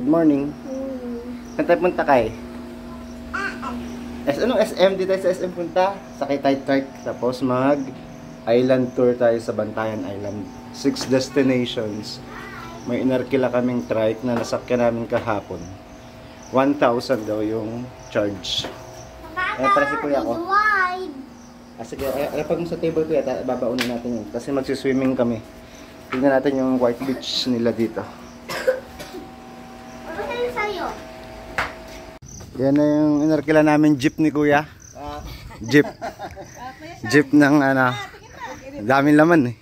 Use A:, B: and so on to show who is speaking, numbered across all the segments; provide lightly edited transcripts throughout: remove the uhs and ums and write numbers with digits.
A: Good morning. Saan tayo punta kay? Anong SM? Di tayo sa SM punta? Sakay tayo trike. Tapos mag island tour tayo sa Bantayan Island. 6 destinations. May inarkila kaming trike na nasakyan namin kahapon. 1,000 daw yung charge. Para si kuya ko. Sige, pag mo sa table kuya, babaunin natin yun. Kasi magsiswimming kami. Tingnan natin yung white beach nila dito.
B: Ano sa'yo sa'yo?
A: Yan na yung inarkila namin jeep ni kuya. Jeep. Jeep ng daming laman eh.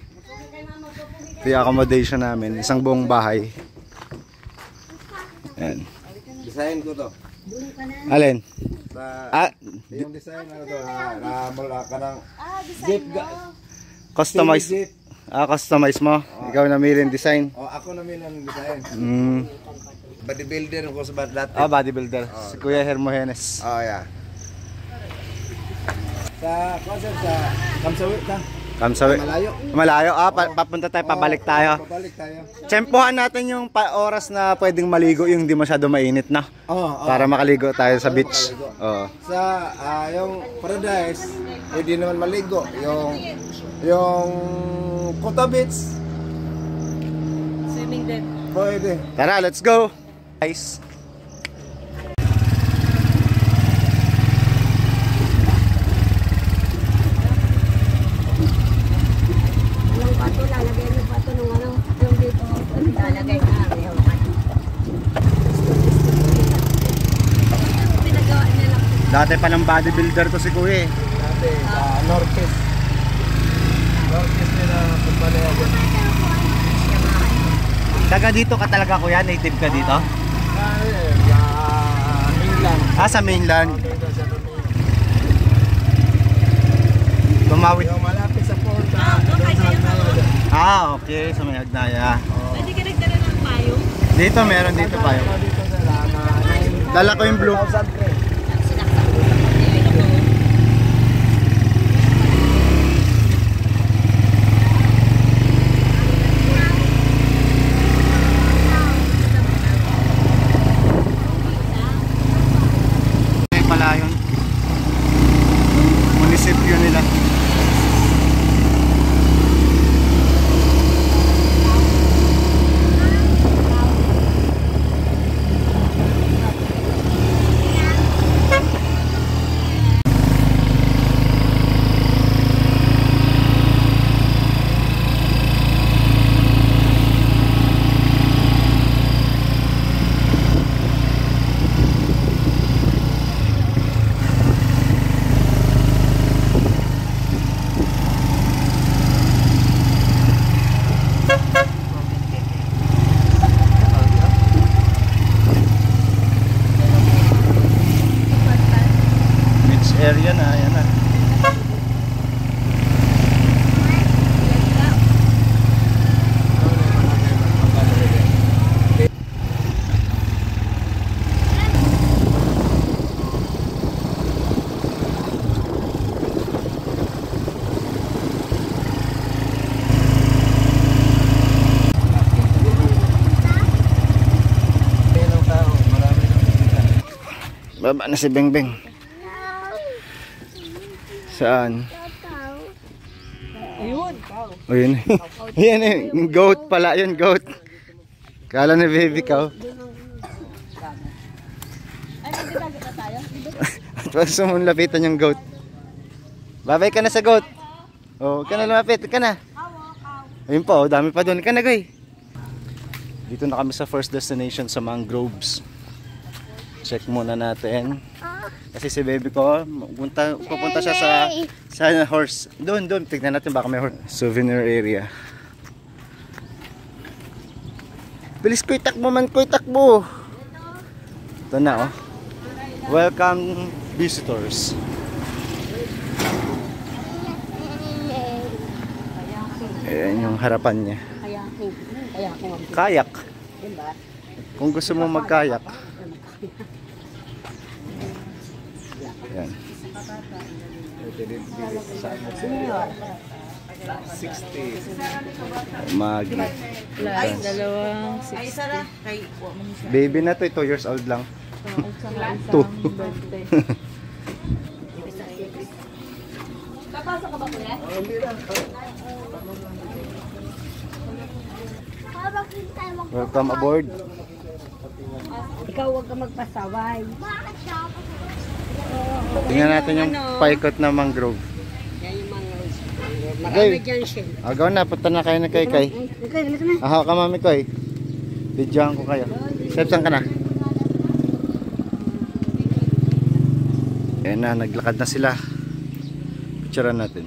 A: Ito yung accommodation namin. Isang buong bahay. Yan.
C: Design ko to.
A: Alin?
C: Yung design ano to, na mula ka ng
B: Design mo.
A: Customize. Customize mo? Ikaw na may design?
C: Ako namin ang design. Bodybuilder ko sa dati.
A: Bodybuilder. Si Kuya Hermogenes.
C: Yeah. Sa concert sa Kamsawi ka?
A: Kamsawi.
C: Malayo.
A: Malayo? Papunta tayo, pabalik tayo.
C: Pabalik tayo.
A: Tsempohan natin yung oras na pwedeng maligo, yung di masyado mainit na. Para makaligo tayo sa beach.
C: Sa yung Paradise, pwede naman maligo. Yung Kuta Beach.
B: Swimming din.
C: Pwede.
A: Tara, let's go! Guys.
B: Yung pato, lalagay yung pato nung yung dito. Lalagay na. Pinagawa niya lang.
A: Dati pa ng bodybuilder to si Kuya eh.
C: Dati sa Northeast. Northeast nila kumpanya.
A: Taga dito ka talaga Kuya? Native ka dito?
C: Mainland.
A: Sa mainland. Tumawid.
C: Yung malapit sa port.
A: Okay. Sa may Agnaya.
B: Pwede ka nagdala ng payong?
A: Dito, meron dito pa yun.
C: Dito sa Lama.
A: Dala ko yung blue. Pala yun. Munisipyo nila. Area na, ayan na. Baba na si Bengbeng. Saan?
B: Ayun.
A: Ayun. Yan yung goat pala yun, goat. Kala na baby cow.
B: Ay, nagdadagat na tayo?
A: At wag sumunlapitan yung goat. Babay ka na sa goat. Ka na lumapit, ka na. Ayun pa, dami pa doon. Ka na, goy. Dito na kami sa first destination sa Mangroves. Check muna natin. Kasi si baby ko, pupunta siya sa horse. Doon, tignan natin baka may horse. Souvenir area. Bilis ko itakbo man ko itakbo. Ito na Welcome visitors. Ayan yung harapan niya. Kayak. Kung gusto mo magkayak. Ayan. 60. Magi.
D: Plus, dalawang 60.
A: Baby na to, 2 years old lang.
D: Two. Birthday.
B: Papasok ka ba kuya?
A: Welcome aboard.
B: Ikaw huwag ka magpasaway.
A: Tingnan natin yung paikot na mangrove.
B: Yan yung mga
A: Okay.
B: marami dyan siya.
A: Agaw na, punta na kayo na kay Kay.
B: Okay, dito na.
A: Aha ka mami ko eh. Bidyohan ko kayo. Sep, saan ka na? Ayan na, naglakad na sila. Picturean natin.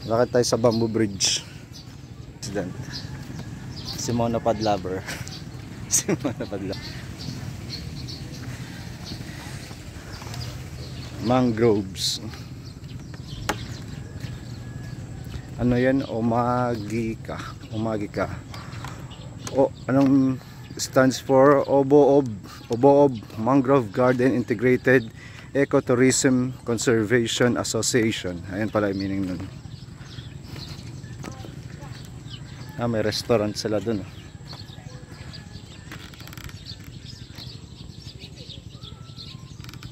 A: Lakad tayo sa Bamboo Bridge. Si Monopod Lover. Si Monopod Lover. Mangroves. Ano yan? Omagika. Omagika. O, anong stands for? Oboob Mangrove Garden Integrated Ecotourism Conservation Association. Ayan pala yung meaning nun. Ah, may restaurant sila dun.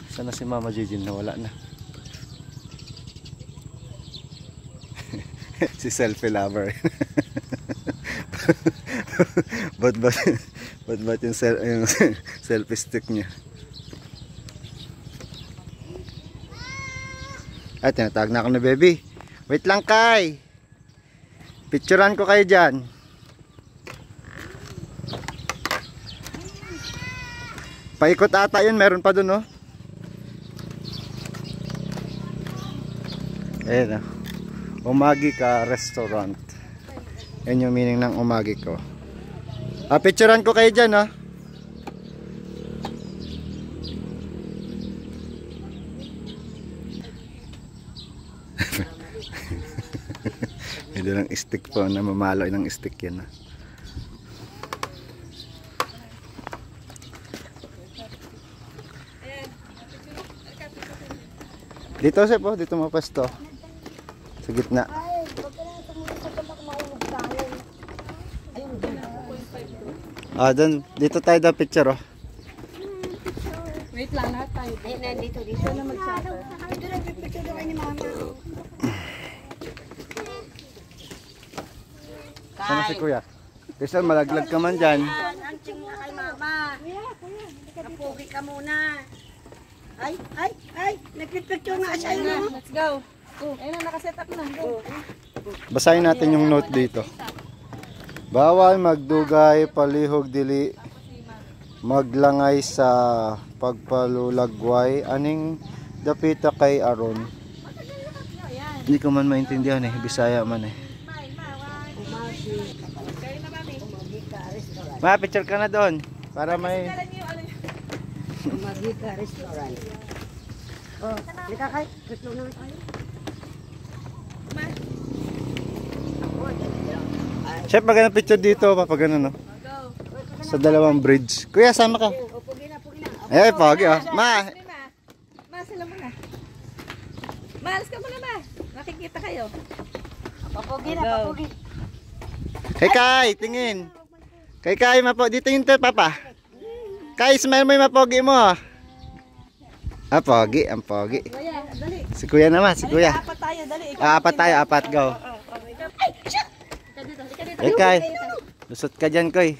A: Sana si Mama Jijin na wala na. Si selfie lover. But yung selfie stick niya. Ay, tinatawag na ako na baby. Wait lang Kay. Picturean ko kayo dyan. Paikot ata yun, meron pa dun oh. Ayan oh. Omagika Restaurant. Yan yung meaning ng Omagika. Picturean ko kayo dyan oh. Ito ng stick po na mamalo ng stick yan. Dito siya po, dito mo pwesto. Sa gitna. Ah, doon, dito tayo daw picture oh.
D: Wait lang, lahat tayo.
B: Ayun, dito na magsabi. Dito na pipicture daw kayo ni mama.
A: Sana si kuya? Kasi malaglag ka man dyan.
B: Anching na kay mama. Napugi ka muna. Ay, nagpipicture nga siya yun.
D: Let's go. Ayun na, nakaset up na. Go.
A: Basahin natin yung note dito. Bawal magdugay, palihog dili, maglangay sa pagpalulagway, aning dapita kay aron. Hindi ko man maintindihan eh, Bisaya man eh. Ma-picture ka na doon para may
B: Omagika Restaurant. Oh, lika kay, tutlo na tayo.
A: Chef, magandang picture dito, papagano no? Sa dalawang bridge. Kuya, sama ka.
B: Pugi na.
A: Ay, pogi oh. Ma,
D: Ma, sila muna. Maalas ka muna ma. Nakikita kayo.
B: Papugi na.
A: kay Kai, tingin. Kay Kai, mapo. Dito yung papa. Kai, smile mo yung mapogi mo. Ah, pogi. Ang pogi.
D: Kuya, dali.
A: Si kuya naman, si kuya.
D: Apat tayo, dali.
A: Apat tayo, apat. Go. Kay Kai. Lusot ka dyan, Koy.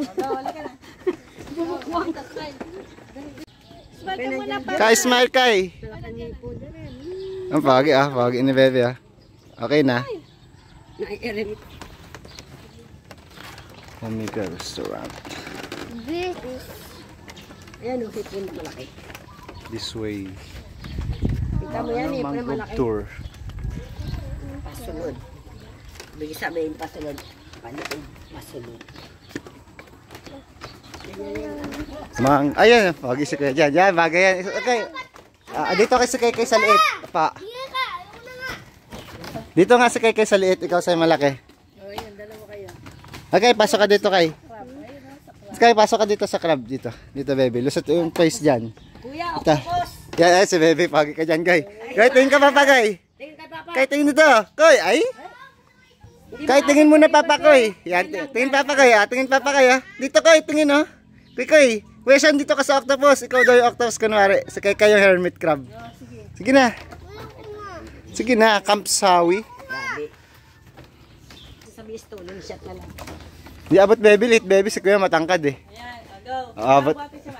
D: Smile ka muna pa.
A: Kai, smile, Kai. Ang pogi ah. Pogi ni Bebe ah. Okay na.
B: Naiirim.
A: Omega Restaurant.
B: Ayan, hipon na malaki.
A: This way.
B: Kita mo yan, hipon na
A: Mangrove
B: malaki.
A: tour.
B: Pasunod. Bigay sabihin pasunod. Panood, pasunod.
A: Ayan, wag si Kuya dyan. Yan, bagay yan. Okay. Dito kasi kay sa liit. Pa. Dito nga si kay sa liit. Ikaw sa malaki.
B: O, yan, dalawa kayo.
A: Okay, pasok ka dito kay. Kay, pasok ka dito sa club. Dito. Dito, baby. Lusot yung place dyan.
B: Kuya,
A: Ito.
B: octopus.
A: Yan, si baby. Pagi ka dyan, kay. Kay, tingin ka pa pa, kay.
B: Tingin kay Papa.
A: Kay, tingin dito. Koy, ay. Kay, tingin muna papa, koy. Yan, tingin papa, koy. Tingin papa, koy. Dito, koy. Tingin, oh. Koy. Question dito ka sa octopus. Ikaw daw yung octopus, kunwari. Si kay kayo hermit crab. Sige na. Sige na, Camp Sawi.
B: Grabe. Sabi stolen shot na lang.
A: Di abot baby, late baby. Si kuya matangkad eh.
D: Ayan, go.
A: Abot.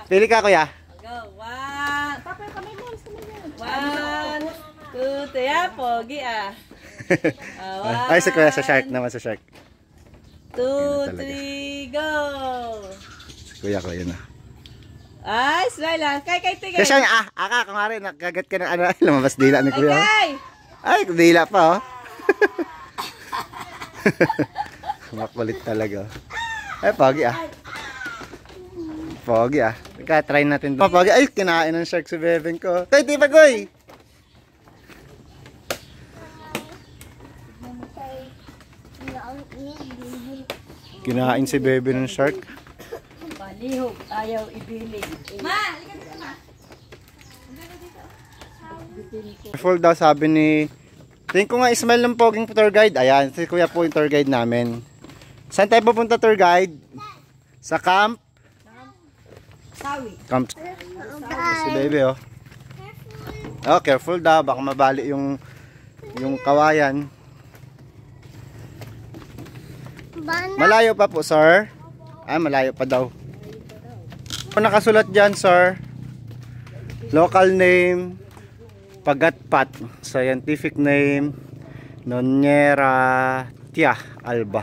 A: Pili ka kuya.
D: Go. One. Papa, yung kamay mo. One, two, three. Ah, pogi ah.
A: Ay, si kuya sa shark naman, sa shark.
D: Two,
A: Yan na talaga.
D: three, go.
A: Si kuya ko, yun na.
D: Ay, smile lang. Kay, tingin.
A: Kasi siya, kumari, nakagat ka ng ano, ay, lumabas dila ni kuya.
D: Kay.
A: Ay, dila pa, oh. Makulit talaga. Ay, pogi ah. Pogi ah. Teka, try natin doon. Pogi, ay, kinain ng shark si bebeng ko. Tay, di ba, goy? Kinain si bebe ng shark.
B: Palihog, ayaw ibilig.
D: Ma, halika dito, ma.
A: Full daw sabi ni tingin ko nga Ismail ng poging tour guide. Ayan, si kuya po yung tour guide namin. Saan tayo pupunta tour guide? Sa camp?
B: Sawi.
A: Camp. Si baby oh. Oh, careful daw. Baka mabali yung kawayan. Malayo pa po, sir. Ah, malayo pa daw. Ano nakasulat dyan, sir? Local name, Pagatpat. Scientific name, Noniera Tia Alba.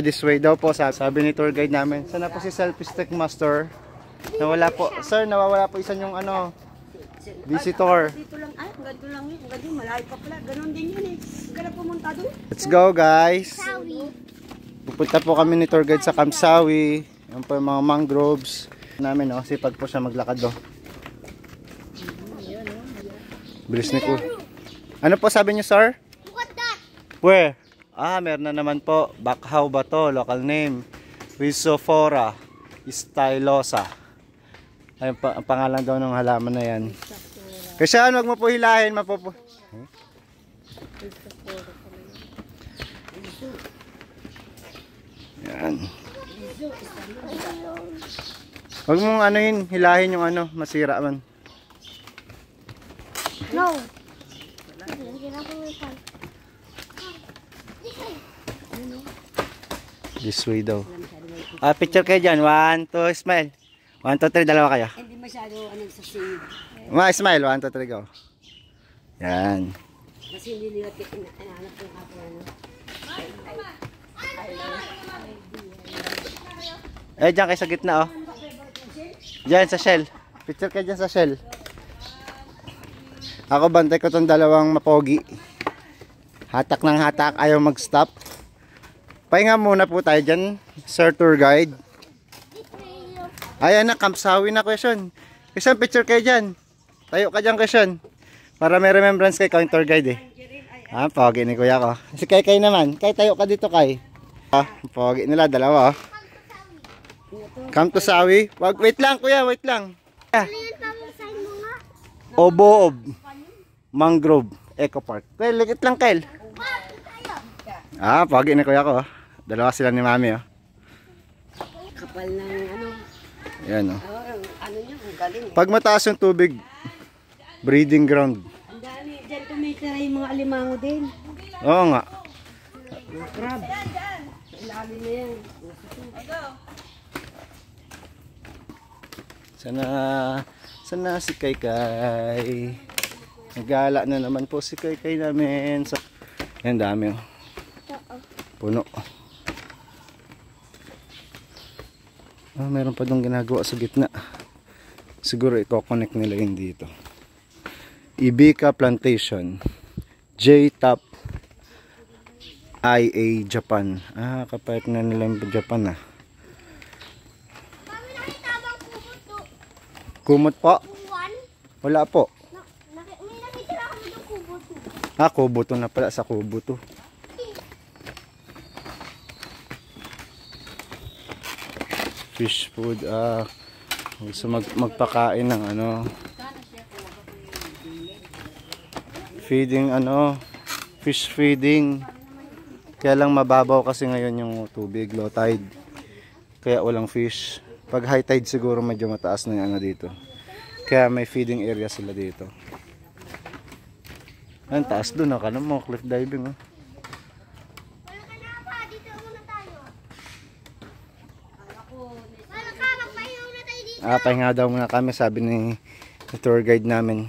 A: This way daw po, sabi ni tour guide namin. Sana po si Selfie Stick Master? Nawala po. Sir, nawawala po isa yung ano, visitor.
B: Dito lang, ay, ganito lang yun. Ganito, malayo pa pala. Ganon din yun eh. Kaya pumunta doon.
A: Let's go, guys. Pupunta po kami ni tour guide sa Camp Sawi. Yan po yung mga mangroves namin, oh. Sipag po siya maglakad, oh. Bilis ni ko. Ano po sabi niyo, sir? Where? Meron na naman po. Bakhaw ba to? Local name. Rhizophora stylosa. Ayun pa, ang pangalan daw ng halaman na yan. Kasi wag mo po hilahin, mapupo. Yan. Wag mong ano yun, hilahin yung ano, masira man.
E: No.
A: This way daw. Picture kayo dyan. 1, 2, smile. 1, 2, 3, dalawa kayo.
B: Hindi masyado ano sa shade.
A: Smile, 1, 2, 3, go. Yan.
B: Kasi hindi nila inaanap yung ako ano.
A: Dyan kayo sa gitna, oh. Dyan sa shell. Picture kayo dyan sa shell. Ako bantay ko tong dalawang mapogi. Hatak ng hatak, ayaw mag-stop. Pahinga muna po tayo dyan, Sir Tour Guide. Ayan na, Camp Sawi na, question. Question, picture kayo dyan. Tayo ka dyan, question. Para may remembrance kay yung tour guide eh. Pogi ni kuya ko. Si Kay naman. Kay, tayo ka dito, Kay. Pogi nila, dalawa, oh. Camp to Sawi. Wait lang, kuya, wait lang. Oboob. Mangrove Eco Park. Kay, likit lang, Kyle. Pogi ni kuya ko, oh. Dalawa sila ni mami, oh.
B: Kapal ng ano.
A: Yan, oh.
B: Ano niya, ang galing.
A: Pag mataas yung tubig, breeding ground.
B: Ang dami, dyan tumitira yung mga alimango din.
A: Oo nga.
B: Mga crab. Ilalim na yan.
A: Sana si Kay. Nagala na naman po si Kay namin. Yan, dami, oh. Puno. Meron pa dong ginagawa sa gitna. Siguro i-connect nila yun dito. Ibika Plantation. J-Top IA Japan. Kapayat na nila yung Japan
E: Mami, nakita bang kubuto?
A: Kumot po?
E: Buwan?
A: Wala po.
E: May nakita na kami ng kubuto.
A: Kubo to na pala, sa kubo to. Fish food. Gusto magpakain ng feeding fish feeding. Kaya lang mababaw kasi ngayon yung tubig, low tide. Kaya walang fish. Pag high tide siguro medyo mataas na yung dito. Kaya may feeding area sila dito. Ang taas doon, akala mo cliff diving.
E: Wala ka na pa, dito muna tayo. Wala ka, magpahinga muna tayo dito.
A: Pahinga daw muna kami, sabi ni tour guide namin.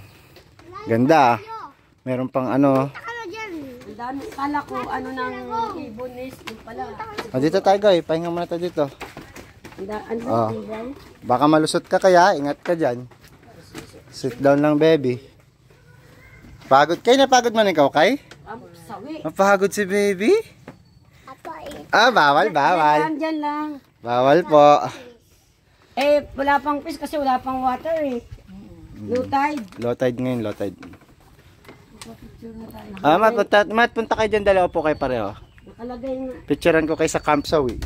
A: Ganda. Meron pang
E: Taka na dyan.
B: Ang dami, kala ko ng ibon is, yung pala.
A: Dito tayo guys, pahinga muna tayo dito.
B: Ang
A: Oh.
B: dami,
A: Baka malusot ka kaya, ingat ka dyan. Sit down lang baby. Pagod kayo, napagod man ikaw kay?
B: sawi.
A: Mapagod si baby?
E: Apa,
A: Bawal.
B: Diyan lang.
A: Bawal po.
B: Wala pang fish kasi wala pang water eh. Low tide.
A: Low tide ngayon, low tide. Punta kayo dyan, dalawa po kayo pareho.
B: Nakalagay nga.
A: Picturean ko kayo sa Camp Sawi.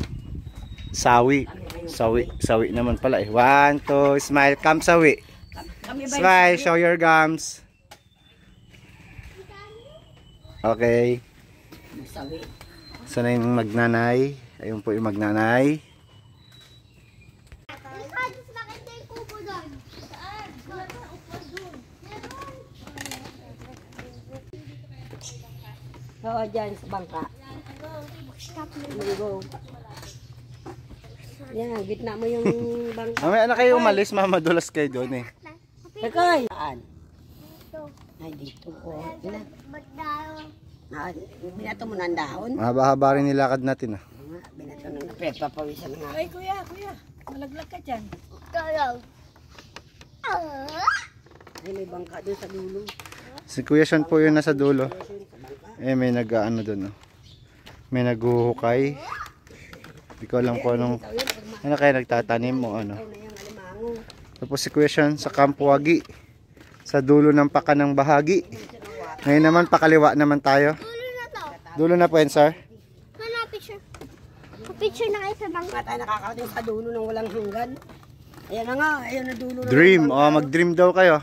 A: Sawi naman pala eh. 1, 2, smile, Camp Sawi.
B: Kami ba
A: Smile, show your gums. Okay.
B: sawi?
A: Sana yung magnanay. Ayun po yung magnanay.
E: Nakadis makita yung kubo doon. Saan? Wala ka, upo doon. Meron.
B: Oo, dyan sa bangka.
E: Stop mo.
B: Go. Yan, gitna mo yung bangka.
A: Mamaya na kayo umalis, mamadulas kayo doon eh.
B: Tekoy! Saan?
E: Ito.
B: Ay, dito po.
E: Ba't daw?
B: Binato mo na ang dahon.
A: Mahaba-haba rin nilakad natin ah.
B: Binato na papawisan nga. Ay, kuya. Malaglag ka dyan.
E: Tulog.
B: Ay, may bangka doon sa dulo.
A: Si Kuya Sean po yun nasa dulo. May nag-ano doon. May naghuhukay. Hindi ko alam kung anong kaya nagtatanim mo ano.
B: Ay, na yung alimango.
A: Tapos si Kuya Sean sa Camp Wagi. Sa dulo ng pakanang bahagi. Ngayon naman pakaliwa naman tayo.
E: Tulo na to.
A: Dulo na po yan, sir.
E: Ano, picture? Picture na kayo sa bangka.
B: Nga tayo nakakarating sa dulo ng walang hanggan. Ayan na nga, ayan na dulo na.
A: Dream. Mag-dream daw kayo.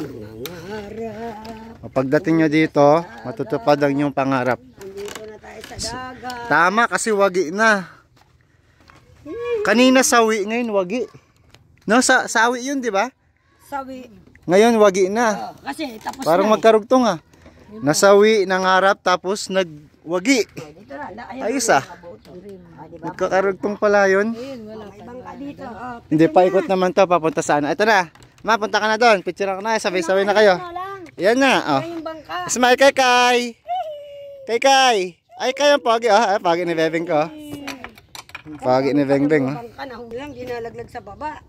B: Nangarap.
A: Pagdating nyo dito, matutupad ang inyong pangarap.
B: Nandito na tayo sa dagat.
A: Tama kasi wagi na. Kanina sawi, ngayon wagi. No, sawi yun, di ba?
B: Sawi.
A: Ngayon wagi na.
B: Kasi tapos
A: Parang
B: na
A: magkarugtong ah. Nasawi, nangarap, tapos nagwagi.
B: Dito na. Ayan,
A: Ayos ah.
B: Diba?
A: Magkakarugtong pala yun.
B: May bangka dito.
A: Hindi, paikot naman to, papunta saan. Ito na. Ma, punta ka na doon. Picture ka na, sabay-sabay na kayo. Yan na. Oh.
B: Yung bangka.
A: Smile kay Kai. Kay Kai. Ay, kayo ang pogi. Oh. Pogi ni Bebeng ko. Pogi ni Beng-Beng. Oh.
B: Bangka na hulang, ginalaglag sa baba.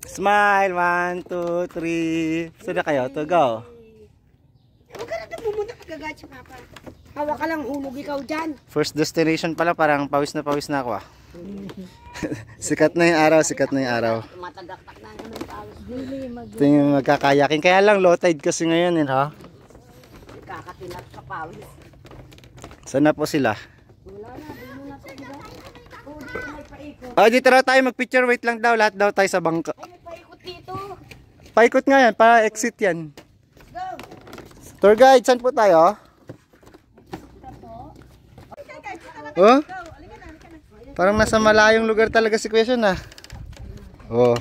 A: Smile. 1, 2, 3. Saan na kayo? To go.
B: Huwag ka na ito pumunta kagagat si Papa. Hawa ka lang, hulog ikaw dyan.
A: First destination pala, parang pawis na ako ah. Sikat na yung araw, sikat na yung araw.
B: Matagaktak na naman tawis.
A: Ito yung magkakayakin. Kaya lang low tide kasi ngayon eh, ha?
B: Kakatinat sa pawis.
A: Saan na po sila?
B: Wala na, dito na ito. Oh, dito may paikot.
A: Oh, dito raw tayo mag-picture. Wait lang daw. Lahat daw tayo sa bangka.
B: Ay, may paikot dito.
A: Paikot nga yan. Pa-exit yan.
B: Go!
A: Tour guide, saan po tayo? Oh? Parang nasa malayong lugar talaga si Kuya Sean ah. Oh,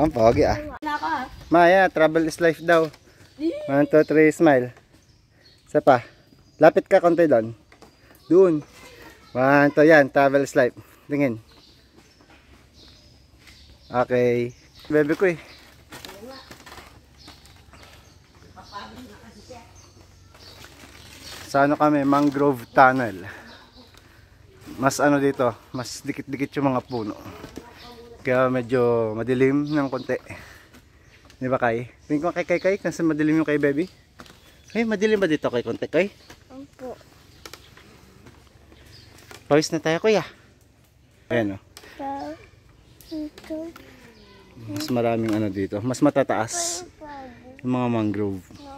A: pogi ah.
B: Naka.
A: Maya, travel is life daw. 1, 2, 3, smile. Isa pa. Lapit ka konti doon. Doon. 1, 2, yan. Travel is life. Tingin. Okay. Bebe ko eh. Sa ano kami? Mangrove Tunnel. mas ano dito, mas dikit-dikit yung mga puno. Kaya medyo madilim ng konti. Di ba Kai? Tingin ko kay Kai, kasi madilim yung kay baby. Ay, madilim ba dito kay konti Kai?
E: Opo.
A: Pawis na tayo kuya. Ayan o.
E: Ito.
A: Mas maraming ano dito. Mas matataas. Yung mga mangrove.
E: No.